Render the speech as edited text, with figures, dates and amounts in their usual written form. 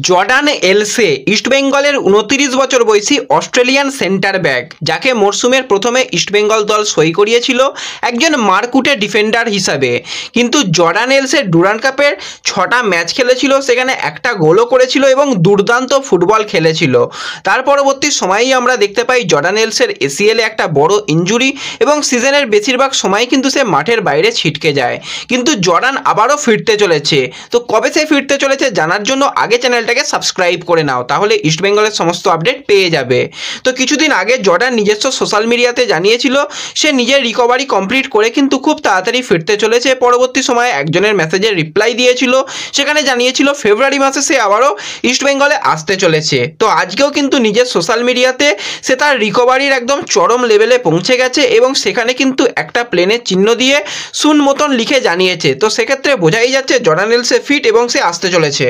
Jordan Elsey ইস্টবেঙ্গলের 29 বছর বয়সী অস্ট্রেলিয়ান সেন্টার ব্যাক, যাকে মরশুমের প্রথমে ইস্টবেঙ্গল দল সই করিয়েছিল একজন মারকুটে ডিফেন্ডার হিসাবে। কিন্তু জর্ডান এলসে ডুরান্ড কাপের 6টা ম্যাচ খেলেছিল, সেখানে একটা গোলও করেছিল এবং দুর্দান্ত ফুটবল খেলেছিল। তার পরবর্তী সময়েই আমরা দেখতে পাই জর্ডান এলসের এসিএলে একটা বড় ইনজুরি এবং সিজনের বেশিরভাগ সময় কিন্তু সে মাঠের বাইরে ছিটকে যায়। কিন্তু জর্ডান আবারও ফিরতে চলেছে। তো কবে সে ফিরতে চলেছে জানার জন্য আগে চ্যানেলটাকে সাবস্ক্রাইব করে নাও, তাহলে ইস্টবেঙ্গলের সমস্ত আপডেট পেয়ে যাবে। তো কিছুদিন আগে জর্ডান নিজস্ব সোশ্যাল মিডিয়াতে জানিয়েছিল সে নিজের রিকভারি কমপ্লিট করে কিন্তু খুব তাড়াতাড়ি ফিরতে চলেছে। পরবর্তী সময়ে একজনের মেসেজের রিপ্লাই দিয়েছিল, সেখানে জানিয়েছিল ফেব্রুয়ারি মাসে সে আবারও ইস্টবেঙ্গলে আসতে চলেছে। তো আজকেও কিন্তু নিজের সোশ্যাল মিডিয়াতে সে তার রিকভারির একদম চরম লেভেলে পৌঁছে গেছে এবং সেখানে কিন্তু একটা প্লেনের চিহ্ন দিয়ে সুন মতন লিখে জানিয়েছে। তো সেক্ষেত্রে বোঝাই যাচ্ছে জর্ডান এলসে ফিট এবং সে আসতে চলেছে।